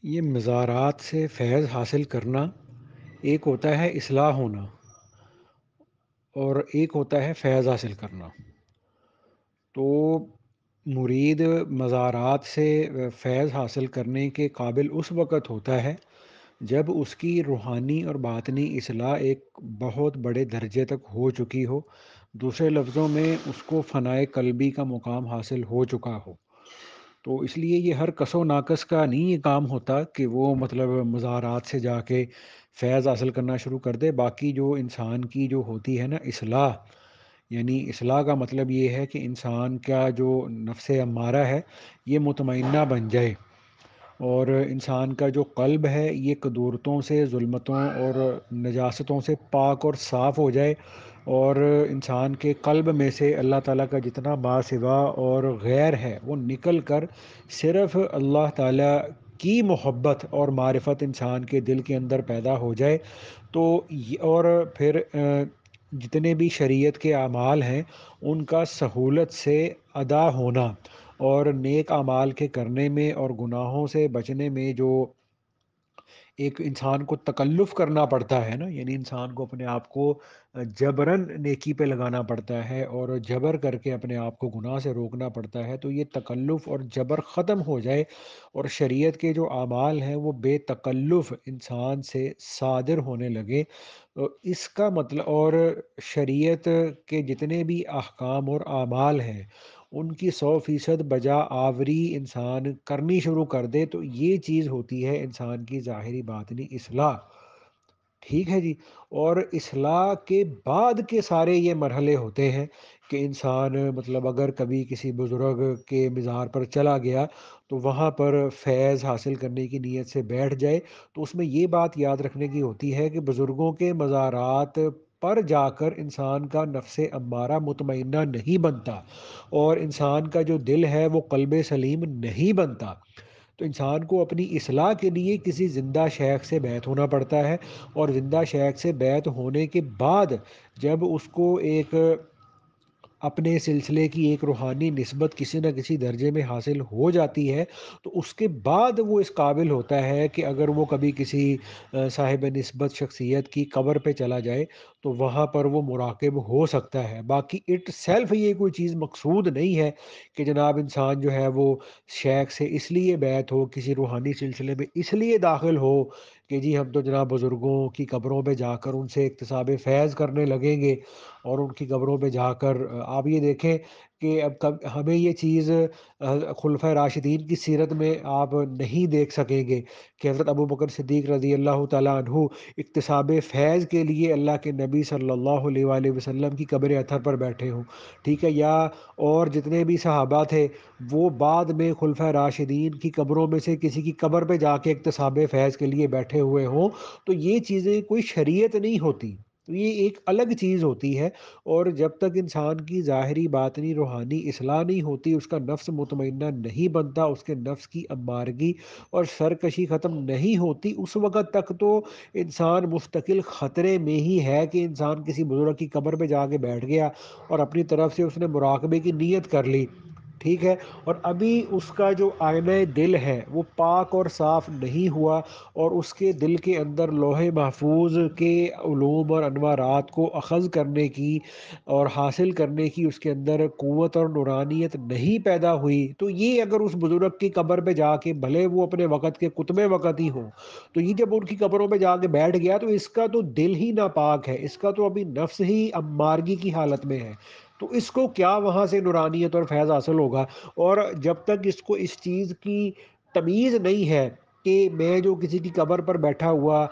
یہ مزارات سے فیض حاصل کرنا ایک ہوتا ہے اصلاح ہونا اور ایک ہوتا ہے فیض حاصل کرنا۔ تو مرید مزارات سے فیض حاصل کرنے کے قابل اس وقت ہوتا ہے جب اس کی روحانی اور باطنی اصلاح ایک بہت بڑے درجے تک ہو چکی ہو، دوسرے لفظوں میں اس کو فنائے قلبی کا مقام حاصل ہو چکا ہو۔ تو اس لیے یہ ہر کس و ناقص کا نہیں یہ کام ہوتا کہ وہ مطلب مزارات سے جا کے فیض حاصل کرنا شروع کر دے۔ باقی جو انسان کی جو ہوتی ہے نا اصلاح، یعنی اصلاح کا مطلب یہ ہے کہ انسان کا جو نفس امارہ ہے یہ مطمئنہ بن جائے، اور انسان کا جو قلب ہے یہ قدورتوں سے، ظلمتوں اور نجاستوں سے پاک اور صاف ہو جائے، اور انسان کے قلب میں سے اللہ تعالیٰ کا جتنا ما سوا اور غیر ہے وہ نکل کر صرف اللہ تعالیٰ کی محبت اور معرفت انسان کے دل کے اندر پیدا ہو جائے۔ تو اور پھر جتنے بھی شریعت کے اعمال ہیں ان کا سہولت سے ادا ہونا، اور نیک اعمال کے کرنے میں اور گناہوں سے بچنے میں جو ایک انسان کو تکلف کرنا پڑتا ہے نا، یعنی انسان کو اپنے آپ کو جبراً نیکی پہ لگانا پڑتا ہے اور جبر کر کے اپنے آپ کو گناہ سے روکنا پڑتا ہے، تو یہ تکلف اور جبر ختم ہو جائے اور شریعت کے جو اعمال ہیں وہ بے تکلف انسان سے صادر ہونے لگے۔ تو اس کا مطلب، اور شریعت کے جتنے بھی احکام اور اعمال ہیں ان کی 100% بجا آوری انسان کرنی شروع کر دے، تو یہ چیز ہوتی ہے انسان کی ظاہری باطنی اصلاح۔ ٹھیک ہے جی۔ اور اصلاح کے بعد کے سارے یہ مرحلے ہوتے ہیں کہ انسان مطلب اگر کبھی کسی بزرگ کے مزار پر چلا گیا تو وہاں پر فیض حاصل کرنے کی نیت سے بیٹھ جائے، تو اس میں یہ بات یاد رکھنے کی ہوتی ہے کہ بزرگوں کے مزارات پر جا کر انسان کا نفس امارہ مطمئنہ نہیں بنتا، اور انسان کا جو دل ہے وہ قلب سلیم نہیں بنتا۔ تو انسان کو اپنی اصلاح کے لیے کسی زندہ شیخ سے بیعت ہونا پڑتا ہے، اور زندہ شیخ سے بیعت ہونے کے بعد جب اس کو ایک اپنے سلسلے کی ایک روحانی نسبت کسی نہ کسی درجے میں حاصل ہو جاتی ہے، تو اس کے بعد وہ اس قابل ہوتا ہے کہ اگر وہ کبھی کسی صاحب نسبت شخصیت کی قبر پہ چلا جائے تو وہاں پر وہ مراقب ہو سکتا ہے۔ باقی اٹ سیلف یہ کوئی چیز مقصود نہیں ہے کہ جناب انسان جو ہے وہ شیخ سے اس لیے بیعت ہو، کسی روحانی سلسلے میں اس لیے داخل ہو کہ جی ہم تو جناب بزرگوں کی قبروں پہ جا کر ان سے اکتساب فیض کرنے لگیں گے، اور ان کی قبروں پہ جا کر آپ یہ دیکھیں کہ اب ہمیں یہ چیز خلفۂ راشدین کی سیرت میں آپ نہیں دیکھ سکیں گے کہ حضرت ابو بکر صدیق رضی اللہ تعالیٰ عنہ اکتساب فیض کے لیے اللہ کے نبی صلی اللہ علیہ وآلہ وسلم کی قبر اطہر پر بیٹھے ہوں، ٹھیک ہے، یا اور جتنے بھی صحابہ تھے وہ بعد میں خلفۂ راشدین کی قبروں میں سے کسی کی قبر پہ جا کے اکتساب فیض کے لیے بیٹھے ہوئے ہوں، تو یہ چیزیں کوئی شریعت نہیں ہوتی، تو یہ ایک الگ چیز ہوتی ہے۔ اور جب تک انسان کی ظاہری باطنی روحانی اصلاح نہیں ہوتی، اس کا نفس مطمئنہ نہیں بنتا، اس کے نفس کی امارگی اور سرکشی ختم نہیں ہوتی، اس وقت تک تو انسان مستقل خطرے میں ہی ہے کہ انسان کسی بزرگ کی قبر پہ جا کے بیٹھ گیا اور اپنی طرف سے اس نے مراقبے کی نیت کر لی، ٹھیک ہے، اور ابھی اس کا جو آئینہ دل ہے وہ پاک اور صاف نہیں ہوا، اور اس کے دل کے اندر لوح محفوظ کے علوم اور انوارات کو اخذ کرنے کی اور حاصل کرنے کی اس کے اندر قوت اور نورانیت نہیں پیدا ہوئی، تو یہ اگر اس بزرگ کی قبر پہ جا کے بھلے وہ اپنے وقت کے قطب وقت ہی ہوں، تو یہ جب ان کی قبروں پہ جا کے بیٹھ گیا تو اس کا تو دل ہی ناپاک ہے، اس کا تو ابھی نفس ہی امارگی کی حالت میں ہے، تو اس کو کیا وہاں سے نورانیت اور فیض حاصل ہوگا؟ اور جب تک اس کو اس چیز کی تمیز نہیں ہے کہ میں جو کسی کی قبر پر بیٹھا ہوا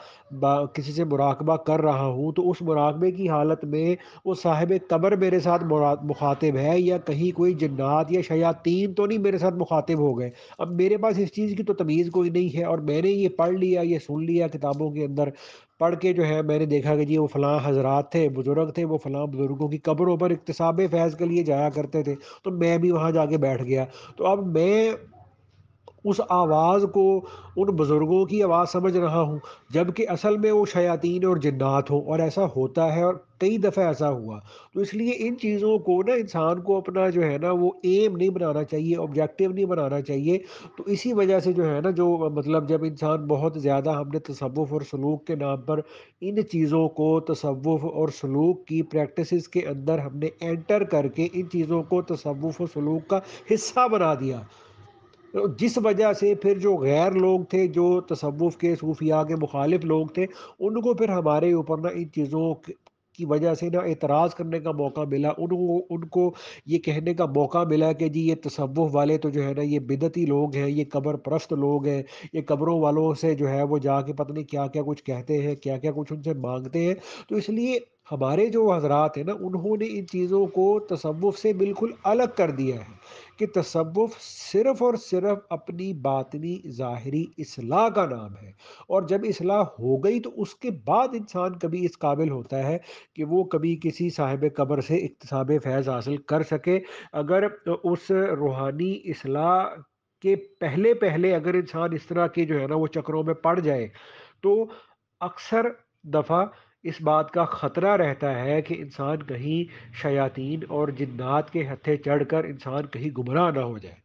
کسی سے مراقبہ کر رہا ہوں، تو اس مراقبے کی حالت میں وہ صاحب قبر میرے ساتھ مخاطب ہے یا کہیں کوئی جنات یا شیاطین تو نہیں میرے ساتھ مخاطب ہو گئے؟ اب میرے پاس اس چیز کی تو تمیز کوئی نہیں ہے، اور میں نے یہ پڑھ لیا، یہ سن لیا کتابوں کے اندر پڑھ کے جو ہے میں نے دیکھا کہ جی وہ فلاں حضرات تھے، بزرگ تھے، وہ فلاں بزرگوں کی قبروں پر اکتساب فیض کے لیے جایا کرتے تھے، تو میں بھی وہاں جا کے بیٹھ گیا، تو اب میں اس آواز کو ان بزرگوں کی آواز سمجھ رہا ہوں، جبکہ اصل میں وہ شیاطین اور جنات ہوں، اور ایسا ہوتا ہے اور کئی دفعہ ایسا ہوا۔ تو اس لیے ان چیزوں کو نا انسان کو اپنا جو ہے نا وہ ایم نہیں بنانا چاہیے، آبجیکٹیو نہیں بنانا چاہیے۔ تو اسی وجہ سے جو ہے نا جو مطلب جب انسان بہت زیادہ ہم نے تصوف اور سلوک کے نام پر ان چیزوں کو تصوف اور سلوک کی پریکٹسز کے اندر ہم نے انٹر کر کے ان چیزوں کو تصوف و سلوک کا حصہ بنا دیا، جس وجہ سے پھر جو غیر لوگ تھے، جو تصوف کے صوفیاء کے مخالف لوگ تھے، ان کو پھر ہمارے اوپر نا ان چیزوں کی وجہ سے نا اعتراض کرنے کا موقع ملا، ان کو یہ کہنے کا موقع ملا کہ جی یہ تصوف والے تو جو ہے نا یہ بدعتی لوگ ہیں، یہ قبر پرست لوگ ہیں، یہ قبروں والوں سے جو ہے وہ جا کے پتہ نہیں کیا کیا کچھ کہتے ہیں، کیا کیا کچھ ان سے مانگتے ہیں۔ تو اس لیے ہمارے جو حضرات ہیں نا انہوں نے ان چیزوں کو تصوف سے بالکل الگ کر دیا ہے، کہ تصوف صرف اور صرف اپنی باطنی ظاہری اصلاح کا نام ہے، اور جب اصلاح ہو گئی تو اس کے بعد انسان کبھی اس قابل ہوتا ہے کہ وہ کبھی کسی صاحب قبر سے اکتساب فیض حاصل کر سکے۔ اگر اس روحانی اصلاح کے پہلے پہلے اگر انسان اس طرح کے جو ہے نا وہ چکروں میں پڑ جائے، تو اکثر دفعہ اس بات کا خطرہ رہتا ہے کہ انسان کہیں شیاطین اور جنات کے ہتھے چڑھ کر انسان کہیں گمراہ نہ ہو جائے۔